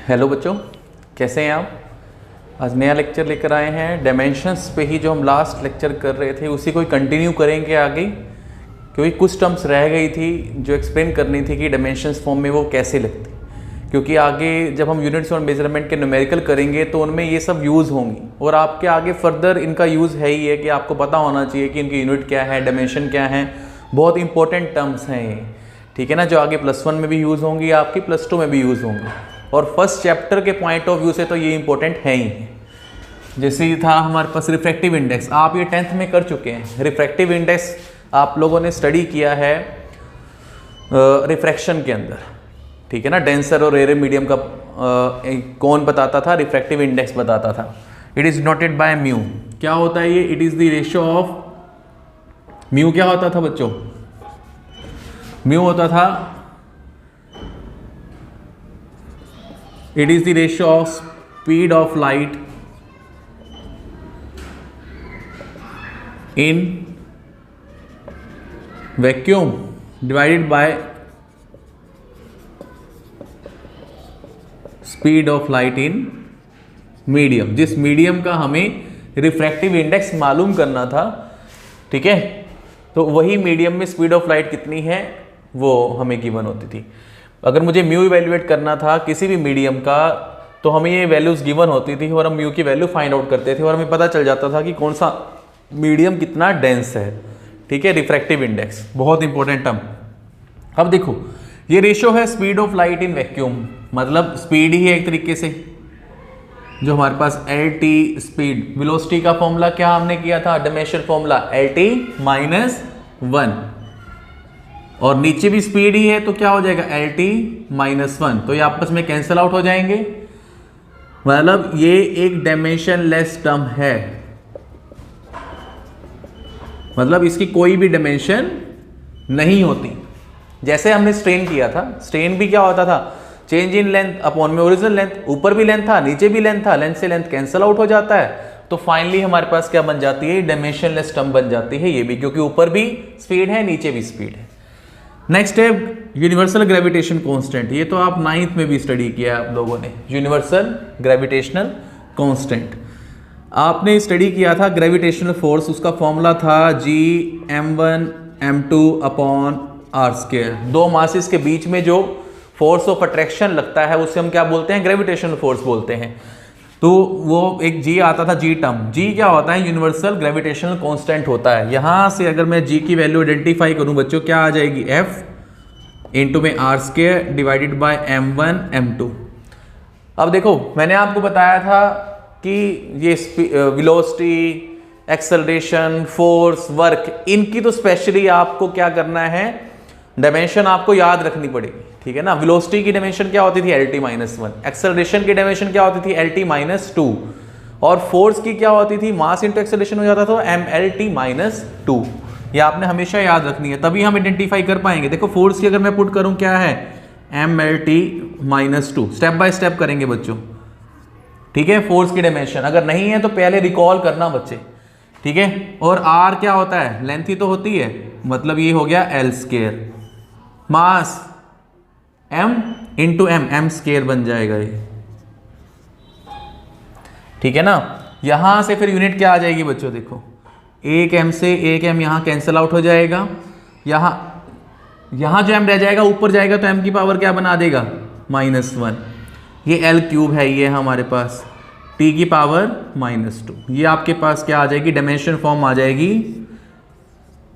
Hello बच्चों, कैसे हैं आप। आज नया लेक्चर लेकर आए हैं। डायमेंशंस पे ही जो हम लास्ट लेक्चर कर रहे थे उसी को ही कंटिन्यू करेंगे आगे, क्योंकि कुछ टर्म्स रह गई थी जो एक्सप्लेन करनी थी कि डायमेंशंस फॉर्म में वो कैसे लगती, क्योंकि आगे जब हम यूनिट्स और मेजरमेंट के न्यूमेरिकल करेंगे तो उनमें ये सब यूज़ होंगी और आपके आगे फर्दर इनका यूज़ है ही है कि आपको पता होना चाहिए कि इनकी यूनिट क्या है, डायमेंशन क्या है। बहुत इंपॉर्टेंट टर्म्स हैं ये, ठीक है ना, जो आगे +1 में भी यूज़ होंगी, आपकी +2 में भी यूज़ होंगी। और फर्स्ट चैप्टर के पॉइंट ऑफ व्यू से तो ये इंपॉर्टेंट है ही है। जैसे ही था हमारे पास रिफ्रैक्टिव इंडेक्स, आप ये 10th में कर चुके हैं। रिफ्रैक्टिव इंडेक्स आप लोगों ने स्टडी किया है रिफ्रैक्शन के अंदर, ठीक है ना। डेंसर और रेयर मीडियम का कौन बताता था, रिफ्रैक्टिव इंडेक्स बताता था। It is noted by mu. क्या होता है ये? It is the ratio of mu. क्या होता था बच्चों? म्यू होता था, it is the ratio of speed of light in vacuum divided by speed of light in medium. जिस मीडियम का हमें रिफ्रैक्टिव इंडेक्स मालूम करना था, ठीक है, तो वही मीडियम में स्पीड ऑफ लाइट कितनी है वो हमें गिवन होती थी। अगर मुझे म्यू इवेल्युएट करना था किसी भी मीडियम का तो हमें ये वैल्यूज़ गिवन होती थी और हम म्यू की वैल्यू फाइंड आउट करते थे और हमें पता चल जाता था कि कौन सा मीडियम कितना डेंस है, ठीक है। रिफ्रैक्टिव इंडेक्स बहुत इंपॉर्टेंट टर्म। अब देखो, ये रेशियो है speed of light in vacuum, मतलब स्पीड ही है एक तरीके से। जो हमारे पास LT स्पीड, वेलोसिटी का फॉर्मूला क्या हमने किया था, डायमेंशन फॉर्मूला LT - 1, और नीचे भी स्पीड ही है तो क्या हो जाएगा LT - 1, तो ये आपस में कैंसिल आउट हो जाएंगे। मतलब ये एक डायमेंशन लेस टर्म है, मतलब इसकी कोई भी डायमेंशन नहीं होती। जैसे हमने स्ट्रेन किया था, स्ट्रेन भी क्या होता था, चेंज इन लेंथ अपॉन में ओरिजिनल लेंथ। ऊपर भी लेंथ था, नीचे भी लेंथ था, लेंथ से लेंथ कैंसिल आउट हो जाता है, तो फाइनली हमारे पास क्या बन जाती है, डायमेंशन लेस टर्म बन जाती है ये भी, क्योंकि ऊपर भी स्पीड है नीचे भी स्पीड है। नेक्स्ट है यूनिवर्सल ग्रेविटेशन कांस्टेंट। ये तो आप 9th में भी स्टडी किया है आप लोगों ने, यूनिवर्सल ग्रेविटेशनल कांस्टेंट आपने स्टडी किया था। ग्रेविटेशनल फोर्स, उसका फॉर्मूला था G(m1m2)/r²। दो मासेस के बीच में जो फोर्स ऑफ अट्रैक्शन लगता है उसे हम क्या बोलते हैं, ग्रेविटेशनल फोर्स बोलते हैं। तो वो एक G आता था, G टर्म। G क्या होता है, यूनिवर्सल ग्रेविटेशनल कांस्टेंट होता है। यहाँ से अगर मैं G की वैल्यू आइडेंटिफाई करूँ बच्चों, क्या आ जाएगी, F × में r² डिवाइडेड बाय m1m2। अब देखो, मैंने आपको बताया था कि ये वेलोसिटी, एक्सेलरेशन, फोर्स, वर्क, इनकी तो स्पेशली आपको क्या करना है, डायमेंशन आपको याद रखनी पड़ेगी, ठीक है ना। वेलोसिटी की डायमेंशन क्या होती थी, LT - 1। एक्सेलरेशन की डायमेंशन क्या होती थी, LT - 2। और फोर्स की क्या होती थी, मास इंटू एक्सेलरेशन हो जाता था, mLT - 2। ये आपने हमेशा याद रखनी है, तभी हम आइडेंटिफाई कर पाएंगे। देखो फोर्स की अगर मैं पुट करूं, क्या है, mLT - 2। स्टेप बाय स्टेप करेंगे बच्चों, ठीक है। फोर्स की डायमेंशन अगर नहीं है तो पहले रिकॉल करना बच्चे, ठीक है। और R क्या होता है, लेंथ ही तो होती है, मतलब ये हो गया L²। मास m × m² बन जाएगा ये, ठीक है ना। यहां से फिर यूनिट क्या आ जाएगी बच्चों, देखो 1m से 1m यहां कैंसिल आउट हो जाएगा। यहां जो m रह जाएगा ऊपर जाएगा तो m की पावर क्या बना देगा, -1। ये L³ है ये हमारे पास, t की पावर -2। ये आपके पास क्या आ जाएगी, डायमेंशन फॉर्म आ जाएगी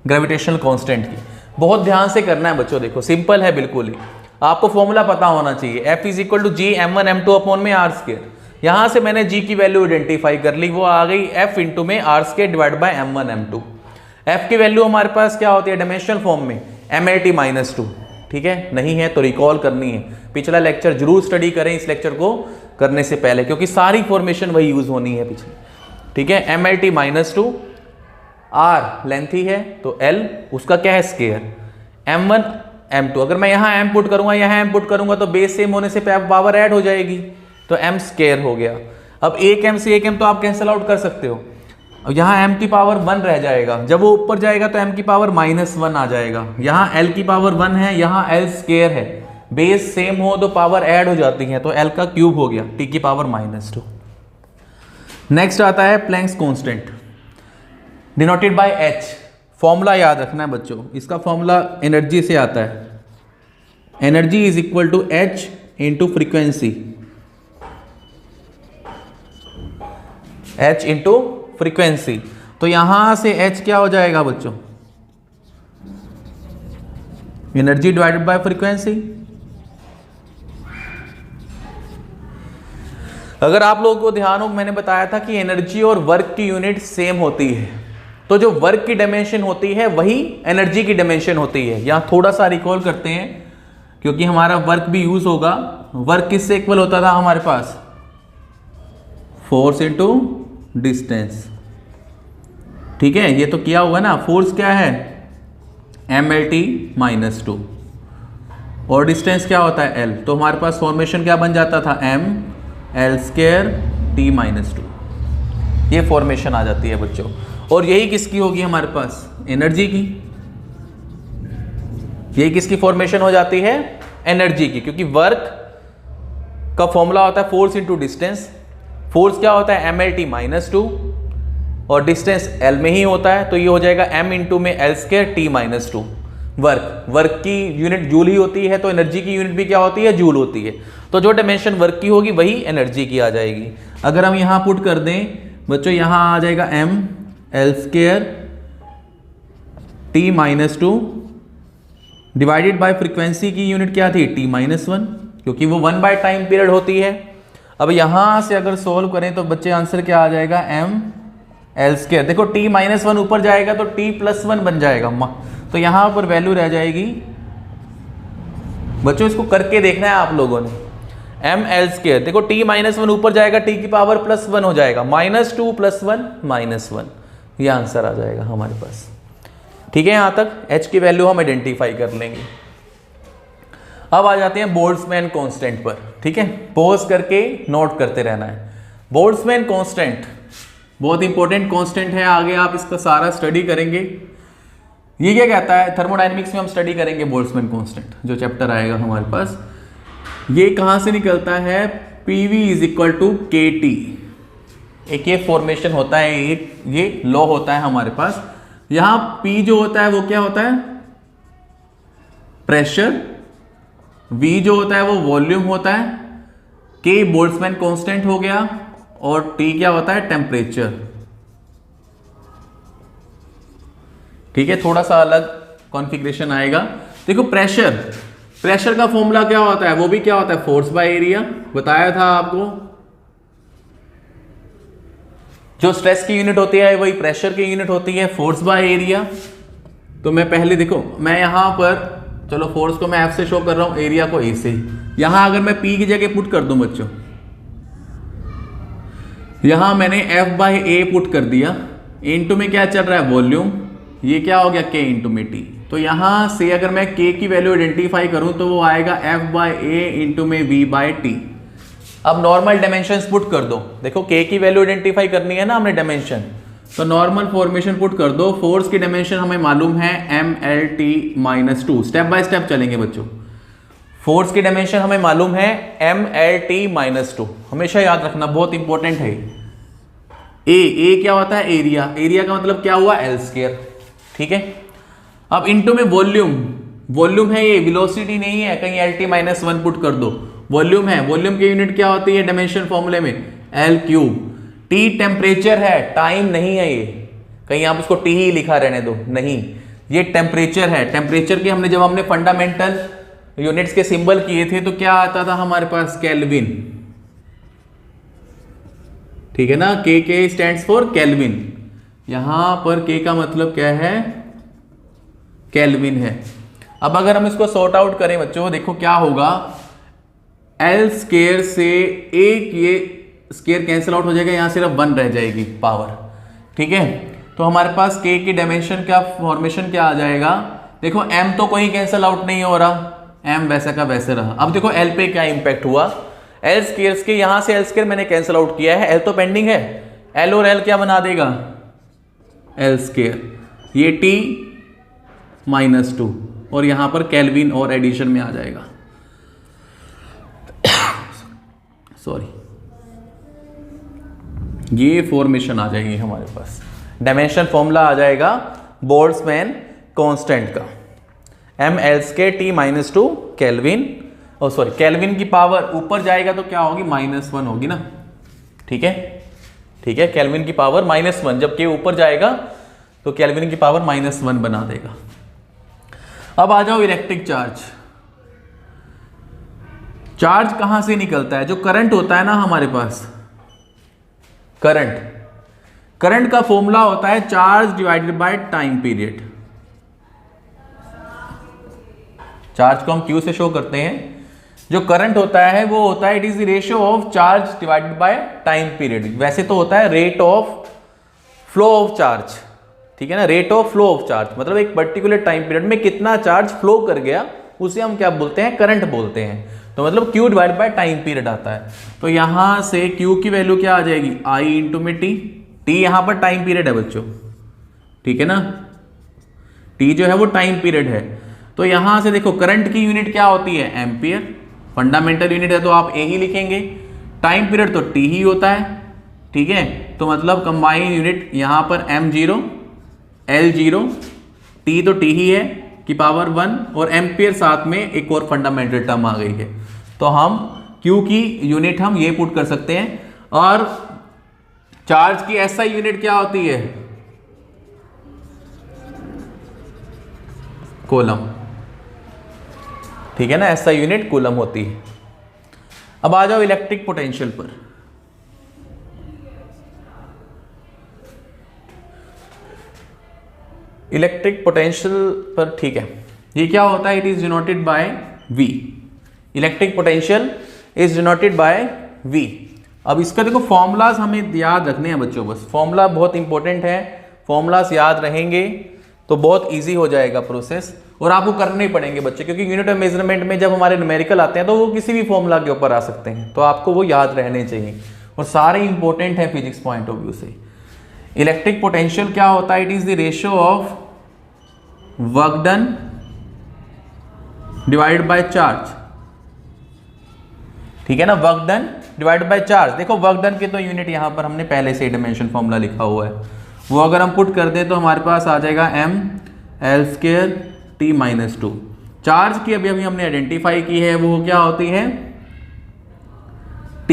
ग्रेविटेशनल कांस्टेंट की। बहुत ध्यान से करना है बच्चों, देखो सिंपल है बिल्कुल ही, आपको फॉर्मूला पता होना चाहिए। F = G(m1m2) में r²। यहां से मैंने G की वैल्यू आइडेंटिफाई कर ली, वो आ गई F × में r² divide by m1m2। F की वैल्यू हमारे पास क्या होती है डायमेंशन फॉर्म में, mLT - 2, ठीक है। नहीं है तो रिकॉल करनी है, पिछला लेक्चर जरूर स्टडी करें इस लेक्चर को करने से पहले, क्योंकि सारी फॉर्मेशन वही यूज होनी है पिछली, ठीक है। mLT - 2, R लेंथ ही है तो L उसका क्या है, स्केयर, m1m2। अगर मैं यहाँ m पुट करूंगा, यहाँ m पुट करूंगा तो बेस सेम होने से पावर ऐड हो जाएगी, तो m² हो गया। अब 1m से 1m तो आप कैंसिल आउट कर सकते हो, और यहाँ m की पावर 1 रह जाएगा। जब वो ऊपर जाएगा तो m की पावर -1 आ जाएगा। यहाँ l की पावर 1 है, यहाँ l² है, बेस सेम हो तो पावर ऐड हो जाती है, तो एल का क्यूब हो गया टी की पावर -2। नेक्स्ट आता है Planck's constant denoted by H. Formula याद रखना है बच्चों, इसका फॉर्मूला एनर्जी से आता है, energy is equal to H into frequency, H into frequency. तो यहां से एच क्या हो जाएगा बच्चों, एनर्जी डिवाइडेड बाय फ्रीक्वेंसी। अगर आप लोगों को ध्यान हो, मैंने बताया था कि एनर्जी और वर्क की यूनिट सेम होती है, तो जो वर्क की डायमेंशन होती है वही एनर्जी की डायमेंशन होती है। यहां थोड़ा सा रिकॉल करते हैं क्योंकि हमारा वर्क भी यूज होगा। वर्क किससे इक्वल होता था हमारे पास, फोर्स इनटू डिस्टेंस। ठीक है, ये तो किया हुआ ना। फोर्स क्या है, mLT-2, और डिस्टेंस क्या होता है L। तो हमारे पास फॉर्मेशन क्या बन जाता था, mL²T-2, ये फॉर्मेशन आ जाती है बच्चों। और यही किसकी होगी हमारे पास, एनर्जी की। यही किसकी फॉर्मेशन हो जाती है, एनर्जी की, क्योंकि वर्क का फॉर्मूला होता है फोर्स इंटू डिस्टेंस। फोर्स क्या होता है, mLT-2, और डिस्टेंस L में ही होता है, तो ये हो जाएगा m इंटू में L²T-2। वर्क की यूनिट जूल ही होती है, तो एनर्जी की यूनिट भी क्या होती है, जूल होती है। तो जो डायमेंशन वर्क की होगी वही एनर्जी की आ जाएगी। अगर हम यहाँ पुट कर दें बच्चों, यहाँ आ जाएगा mL²T-2 डिवाइडेड बाय फ्रीक्वेंसी की यूनिट क्या थी, T-1, क्योंकि वो 1 बाय टाइम पीरियड होती है। अब यहाँ से अगर सोल्व करें तो बच्चे आंसर क्या आ जाएगा, mL²। देखो T-1 ऊपर जाएगा तो T+1 बन जाएगा, तो यहां पर वैल्यू रह जाएगी बच्चों, इसको करके देखना है आप लोगों ने। mL², देखो T-1 ऊपर जाएगा, T की पावर +1 हो जाएगा, -2 + 1 -1, ये आंसर आ जाएगा हमारे पास। ठीक है, यहां तक h की वैल्यू हम आइडेंटिफाई कर लेंगे। अब आ जाते हैं बोल्ट्जमैन कांस्टेंट पर। ठीक है, पॉज करके नोट करते रहना है। बोल्ट्जमैन कांस्टेंट बहुत इंपॉर्टेंट कांस्टेंट है, आगे आप इसका सारा स्टडी करेंगे। ये क्या कहता है, थर्मोडायनेमिक्स में हम स्टडी करेंगे बोल्ट्जमैन कांस्टेंट, जो चैप्टर आएगा हमारे पास। ये कहां से निकलता है, PV = KT। एक ये फॉर्मेशन होता है, एक ये लॉ होता है हमारे पास। यहां P जो होता है वो क्या होता है, प्रेशर, V जो होता है वो वॉल्यूम होता है, K बोल्ट्जमैन कांस्टेंट हो गया, और T क्या होता है, टेम्परेचर। ठीक है, थोड़ा सा अलग कॉन्फ़िगरेशन आएगा। देखो प्रेशर का फॉर्मूला क्या होता है, वो भी क्या होता है, फोर्स बाय एरिया, बताया था आपको। जो स्ट्रेस की यूनिट होती है वही प्रेशर की यूनिट होती है, फोर्स बाय एरिया। तो मैं पहले देखो, मैं यहां पर, चलो फोर्स को मैं F से शो कर रहा हूं, एरिया को A से। यहां अगर मैं P की जगह पुट कर दूं बच्चों, यहां मैंने F/A पुट कर दिया, इनटू में क्या चल रहा है, वॉल्यूम, ये क्या हो गया, K इंटू में T। तो यहां से अगर मैं K की वैल्यू आइडेंटिफाई करूं तो वो आएगा F/A इंटू में V/T। अब नॉर्मल डायमेंशंस पुट कर दो। देखो K की वैल्यू आइडेंटिफाई करनी है ना हमने डायमेंशन, तो नॉर्मल फॉर्मेशन पुट कर दो। फोर्स की डायमेंशन हमें मालूम है mLT-2। स्टेप बाय स्टेप चलेंगे बच्चों। फोर्स की डायमेंशन हमें मालूम है mLT-2, हमेशा याद रखना, बहुत इंपॉर्टेंट है। ए क्या होता है, एरिया का मतलब क्या हुआ, L²। ठीक है, अब इनटू में वॉल्यूम है, ये वेलोसिटी नहीं है, कहीं LT-1 पुट कर दो, वॉल्यूम है। वॉल्यूम की यूनिट क्या होती है डायमेंशन फॉर्मूले में, L3। T टेम्परेचर है, टाइम नहीं है ये, कहीं आप उसको T ही लिखा रहने दो, नहीं, ये टेम्परेचर है। टेम्परेचर के जब हमने फंडामेंटल यूनिट्स के सिंबल किए थे तो क्या आता था हमारे पास, केल्विन। ठीक है ना, K स्टैंड्स फॉर केल्विन। यहां पर K का मतलब क्या है, केल्विन है। अब अगर हम इसको सॉर्ट आउट करें बच्चों, देखो क्या होगा, L² से एक ये स्केयर कैंसिल आउट हो जाएगा, यहां सिर्फ 1 रह जाएगी पावर। ठीक है, तो हमारे पास K की डायमेंशन क्या, फॉर्मेशन क्या आ जाएगा, देखो M तो कोई कैंसिल आउट नहीं हो रहा, M वैसा का वैसे रहा। अब देखो L पे क्या इंपैक्ट हुआ, L² के यहां से L² मैंने कैंसिल आउट किया है, L तो पेंडिंग है, L और L क्या बना देगा, L²। ये T-2 और यहां पर केल्विन और एडिशन में आ जाएगा। सॉरी, ये फॉर्मेशन आ जाएगी हमारे पास, डायमेंशन फॉर्मूला आ जाएगा बोल्ट्जमैन कांस्टेंट का, mL²T-2 केल्विन, और सॉरी केल्विन की पावर ऊपर जाएगा तो क्या होगी, -1 होगी ना, ठीक है, ठीक है, केल्विन की पावर -1, जब के ऊपर जाएगा तो केल्विन की पावर -1 बना देगा। अब आ जाओ इलेक्ट्रिक चार्ज। चार्ज कहां से निकलता है, जो करंट होता है ना हमारे पास, करंट का फॉर्मूला होता है charge divided by time period. Charge को हम Q से शो करते हैं, जो करंट होता है वो होता है it is the ratio of charge divided by time period. वैसे तो होता है rate of flow of charge, ठीक है ना, rate of flow of charge, मतलब एक पर्टिकुलर टाइम पीरियड में कितना चार्ज फ्लो कर गया उसे हम क्या बोलते हैं, करंट बोलते हैं। तो मतलब Q divide by time period आता है। तो यहां से Q की वैल्यू क्या आ जाएगी, I इंटू में T, T यहां पर टाइम पीरियड है बच्चों, ठीक है ना, T जो है वो टाइम पीरियड है। तो यहां से देखो करंट की यूनिट क्या होती है, एम्पियर, फंडामेंटल यूनिट है तो आप A ही लिखेंगे, टाइम पीरियड तो T ही होता है, ठीक है। तो मतलब कंबाइन यूनिट यहां पर M0 L0, T तो T ही है की पावर 1 और एम्पियर साथ में एक और फंडामेंटल टर्म आ गई है। तो हम Q की यूनिट हम ये पुट कर सकते हैं। और चार्ज की SI यूनिट क्या होती है, कूलम, ठीक है ना, SI यूनिट कूलम होती है। अब आ जाओ इलेक्ट्रिक पोटेंशियल पर। इलेक्ट्रिक पोटेंशियल पर, ठीक है, ये क्या होता है, it is denoted by V। Electric potential is denoted by V। अब इसका देखो फॉर्मूलाज हमें याद रखने हैं बच्चों, बस फॉर्मूला बहुत इंपॉर्टेंट है, फॉर्मूलाज याद रहेंगे तो बहुत इजी हो जाएगा प्रोसेस, और आपको करने ही पड़ेंगे बच्चे, क्योंकि यूनिट ऑफ मेजरमेंट में जब हमारे न्यूमेरिकल आते हैं तो वो किसी भी फॉर्मूला के ऊपर आ सकते हैं, तो आपको वो याद रहने चाहिए और सारे इंपॉर्टेंट है फिजिक्स पॉइंट ऑफ व्यू से। इलेक्ट्रिक पोटेंशियल क्या होता है, it is the ratio of work done divided by charge, ठीक है ना, work done divided by charge. देखो वर्क डन के तो यूनिट यहां पर हमने पहले से डायमेंशन फॉर्मूला लिखा हुआ है, वो अगर हम पुट कर दें तो हमारे पास आ जाएगा mL²T-2। चार्ज की अभी हमने आइडेंटिफाई की है, वो क्या होती है, T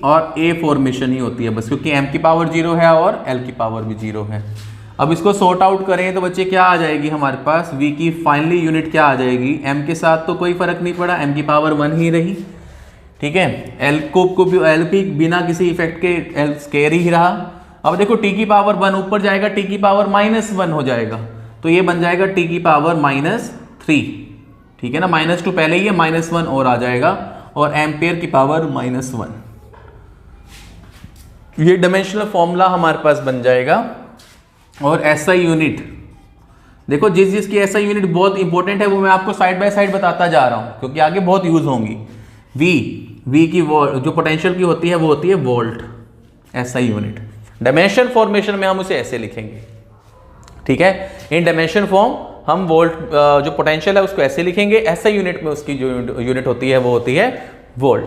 और A फॉर्मेशन ही होती है बस, क्योंकि M की पावर 0 है और L की पावर भी 0 है। अब इसको सॉर्ट आउट करें तो बच्चे क्या आ जाएगी हमारे पास, V की फाइनली यूनिट क्या आ जाएगी, M के साथ तो कोई फर्क नहीं पड़ा, M की पावर 1 ही रही, ठीक है, L को भी L भी बिना किसी इफेक्ट के L स्क्वायर ही रहा। अब देखो T की पावर 1 ऊपर जाएगा, T की पावर -1 हो जाएगा, तो ये बन जाएगा T की पावर -3, ठीक है ना, -2 पहले ही है, -1 और आ जाएगा, और एम्पियर की पावर -1। ये डायमेंशनल फॉर्मूला हमारे पास बन जाएगा। और SI यूनिट देखो, जिसकी SI यूनिट बहुत इंपॉर्टेंट है वो मैं आपको साइड बाय साइड बताता जा रहा हूं, क्योंकि आगे बहुत यूज होंगी। V की जो पोटेंशियल की होती है वो होती है volt, SI unit. Dimension formation में हम उसे ऐसे लिखेंगे, ठीक है, इन डायमेंशन फॉर्म हम वोल्ट जो पोटेंशियल है उसको ऐसे लिखेंगे, SI यूनिट में उसकी जो यूनिट होती है वो होती है वोल्ट,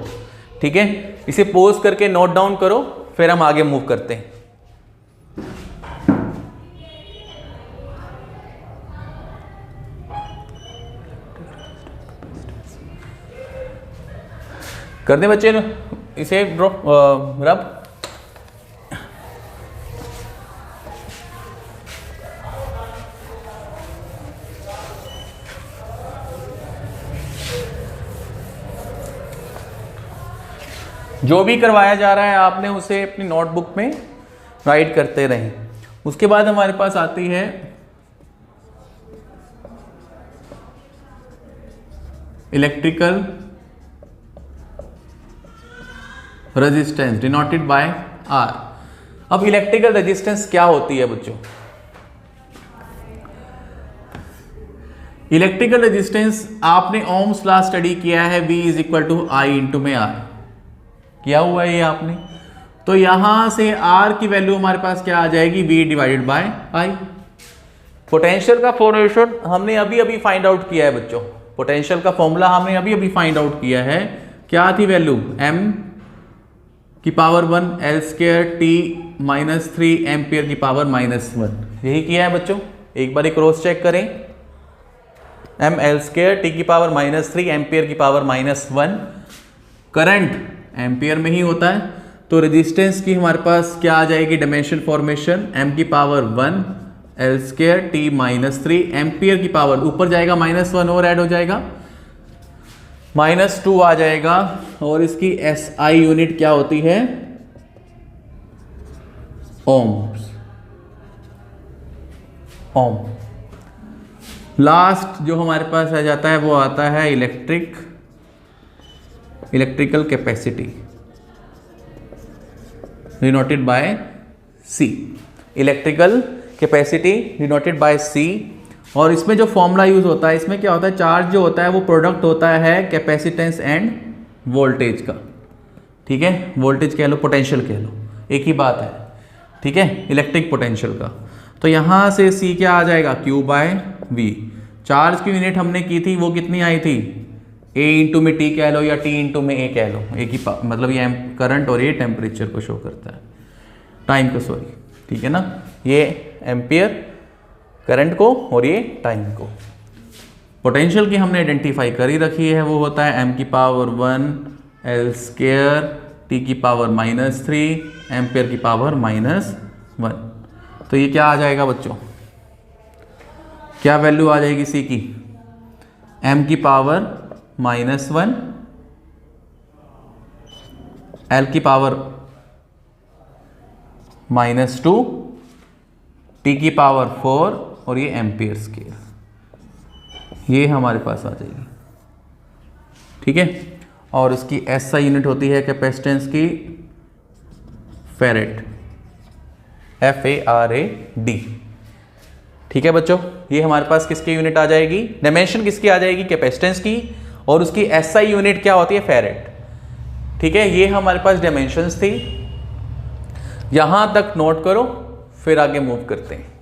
ठीक है। इसे पोज करके नोट डाउन करो, फिर हम आगे मूव करते हैं। कर दें बच्चे इसे ड्रॉप रब। जो भी करवाया जा रहा है आपने उसे अपनी नोटबुक में राइट करते रहें। उसके बाद हमारे पास आती है electrical resistance denoted by R। अब इलेक्ट्रिकल रेजिस्टेंस क्या होती है बच्चों? इलेक्ट्रिकल रेजिस्टेंस आपने ओम्स लॉ स्टडी किया है, V is equal to I into में R किया हुआ है ये आपने। तो यहां से R की वैल्यू हमारे पास क्या आ जाएगी, V divided by I। Potential का फॉर्मेशन हमने अभी अभी फाइंड आउट किया है बच्चों, पोटेंशियल का फॉर्मूला हमने अभी अभी फाइंड आउट किया है, क्या थी वैल्यू, M की power 1 L square T minus 3 ampere की पावर -1। यही किया है बच्चों, एक बार क्रॉस चेक करें। एम एल स्क्वायर टी की पावर -3 एम्पियर की पावर -1। करंट एम्पियर में ही होता है, तो रेजिस्टेंस की हमारे पास क्या आ जाएगी डायमेंशन फॉर्मेशन, एम की power 1 L square T -3 ampere की पावर, ऊपर जाएगा -1 और ऐड हो जाएगा -2 आ जाएगा। और इसकी SI यूनिट क्या होती है, ओम्स, ओम। लास्ट जो हमारे पास आ जाता है वो आता है electrical capacity denoted by C, electrical capacity denoted by C। और इसमें जो फॉर्मूला यूज होता है, इसमें क्या होता है, चार्ज जो होता है वो प्रोडक्ट होता है कैपेसिटेंस एंड वोल्टेज का, ठीक है, वोल्टेज कह लो पोटेंशियल कह लो, एक ही बात है, ठीक है, इलेक्ट्रिक पोटेंशियल का। तो यहाँ से C क्या आ जाएगा, Q/V। चार्ज की यूनिट हमने की थी वो कितनी आई थी, A इंटू में T कह लो या T इंटू में A कह लो, एक ही मतलब ये करंट और ये टेम्परेचर को शो करता है, टाइम को, सॉरी, ठीक है ना, ये एम्पियर करंट को और ये टाइम को। पोटेंशियल की हमने आइडेंटिफाई कर ही रखी है, वो होता है m की पावर 1 एल स्क्वायर टी की पावर -3 एम्पियर की पावर -1। तो ये क्या आ जाएगा बच्चों, क्या वैल्यू आ जाएगी C की, m की पावर -1 एल की पावर -2 टी की पावर 4 और ये एम्पियर स्केयर, ये हमारे पास आ जाएगी, ठीक है। और इसकी SI यूनिट होती है कैपेसिटेंस की फेरेड, FARAD, ठीक है बच्चों। ये हमारे पास किसकी यूनिट आ जाएगी, डायमेंशन किसकी आ जाएगी, कैपेसिटेंस की, और उसकी SI यूनिट क्या होती है, फेरेड, ठीक है। ये हमारे पास डायमेंशंस थी, यहां तक नोट करो, फिर आगे मूव करते हैं।